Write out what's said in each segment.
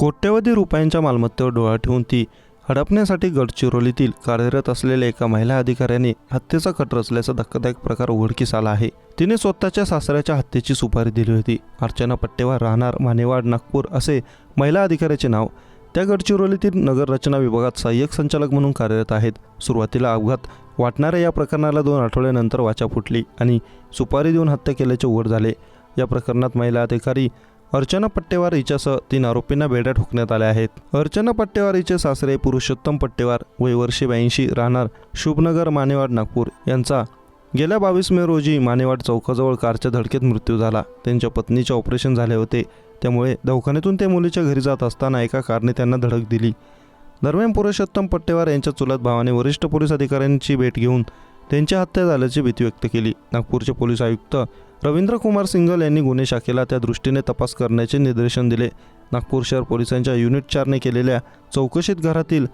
कोट्यवधी रुपयांच्या मालमत्तेवर डोळा ठेवून ती हडपण्यासाठी गडचिरोलीतील कार्यरत असलेल्या एका महिला अधिकाऱ्याने हत्येचा कट रचल्याचा धक्कादायक प्रकार उघडकीस आला आहे। तिने स्वतःच्या सासऱ्याच्या हत्येची सुपारी दिली होती। अर्चना पट्टेवार, राहणार मानेवाड, नागपूर असे महिला अधिकाऱ्याचे नाव। त्या गडचिरोलीतील नगर रचना विभागात सहाय्यक संचालक म्हणून कार्यरत आहेत। सुरुवातीला अपघात वाटणाऱ्या या प्रकरणाला 2 आठवड्यानंतर वाचा फुटली आणि सुपारी देऊन हत्या केल्याचे उघड झाले। या प्रकरणात महिला अधिकारी अर्चना पट्टेवार हिच्यासह 3 आरोपींना बेड्या ठोकण्यात आल्या आहेत। अर्चना पट्टेवार हिचे सासरे पुरुषोत्तम पट्टेवार, वय वर्षे 82, राहणार शुभनगर, मानेवाड, नागपूर यांचा गेल्या 22 मे रोजी मानेवाड चौकाजवळ कारच्या धडकेत मृत्यू झाला। त्यांच्या पत्नीचे ऑपरेशन झाले होते, त्यामुळे दवाखान्यातून ते मुलीच्या घरी जात असताना एका कारने त्यांना धडक दिली। दरम्यान पुरुषोत्तम पट्टेवार यांच्या चुलत भावाने वरिष्ठ पोलीस अधिकाऱ्यांची भेट घेऊन त्यांची हत्या झाल्याची भीती व्यक्त केली। नागपूरचे पोलीस आयुक्त रवींद्र कुमार सिंगल यांनी गुन्हे शाखेला त्या दृष्टीने तपास करण्याचे निर्देशन दिले। नागपूर शहर पोलिसांच्या युनिट 4ने केलेल्या चौकशीत घरातील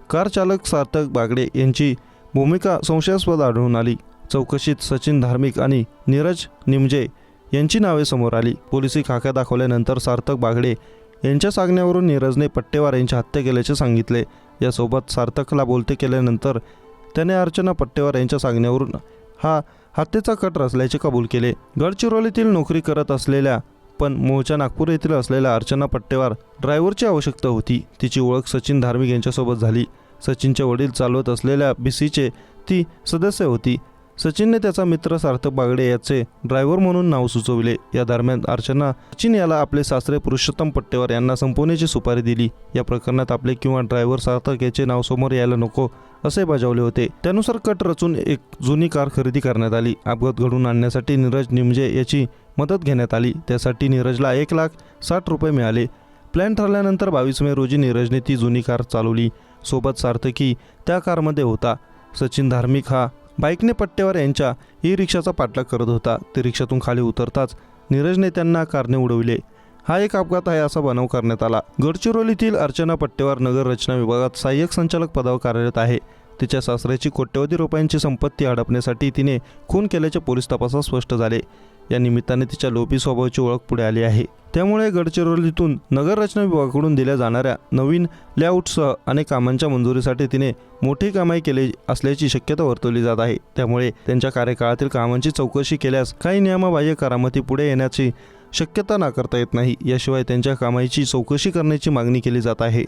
कार चालक सार्थक बागडे यांची भूमिका संशयास्पद आढळून आली। चौकशीत सचिन धार्मिक आणि नीरज निमजे यांची नावे समोर आली। पोलिसी खाक्या दाखवल्यानंतर सार्थक बागडे यांच्या सांगण्यावरून नीरजने पट्टेवार यांची हत्या केल्याचे सांगितले। यासोबत सार्थकला बोलते केल्यानंतर त्याने अर्चना पट्टेवार यांच्या सांगण्यावरून हा हत्येचा कट रचल्याचे कबूल केले। गडचिरोलीतील नोकरी करत असलेल्या पण मूळच्या नागपूर येथील असलेल्या अर्चना पट्टेवार ड्रायव्हरची आवश्यकता होती। तिची ओळख सचिन धार्मिक यांच्यासोबत झाली। सचिनचे वडील चालवत असलेल्या बीसीचे ती सदस्य होती। सचिनने त्याचा मित्र सार्थक बागडे याचे ड्रायव्हर म्हणून नाव सुचविले। या दरम्यान अर्चना सचिन याला आपले सासरे पुरुषोत्तम पट्टेवार यांना संपवण्याची सुपारी दिली। या प्रकरणात आपले किंवा ड्रायव्हर सार्थक याचे नाव समोर यायला नको असे बजावले होते। त्यानुसार कट रचून एक जुनी कार खरेदी करण्यात आली। अपघात घडवून आणण्यासाठी नीरज निमजे याची मदत घेण्यात आली। त्यासाठी नीरजला 1,60,000 रुपये मिळाले। प्लॅन ठरल्यानंतर 22 मे रोजी नीरजने ती जुनी कार चालवली। सोबत सार्थकी त्या कारमध्ये होता। सचिन धार्मिक हा बाईकने पट्टेवार यांच्या ई रिक्षाचा पाठलाग करत होता। ते रिक्षातून खाली उतरताच नीरजने त्यांना कारने उडविले। हा एक अपघात आहे असा बनाव करण्यात आला। गडचिरोलीतील अर्चना पट्टेवार नगर रचना विभागात सहाय्यक संचालक पदावर कार्यरत आहे। तिच्या सासऱ्याची कोट्यवधी रुपयांची संपत्ती हडपण्यासाठी तिने खून केल्याचे पोलीस तपासात स्पष्ट झाले। या निमित्ताने तिच्या लोभी स्वभावाची ओळख पुढे आली आहे। त्यामुळे गडचिरोलीतून नगर रचना विभागाकडून दिल्या जाणाऱ्या नवीन लेआउटसह अनेक कामांच्या मंजुरीसाठी तिने मोठी कमाई केली असल्याची शक्यता वर्तवली जात आहे। त्यामुळे त्यांच्या कार्यकाळातील कामांची चौकशी केल्यास काही नियमबाह्य करामती पुढे येण्याची शक्यता नाकारता येत नाही। याशिवाय त्यांच्या कमाईची चौकशी करण्याची मागणी केली जात आहे।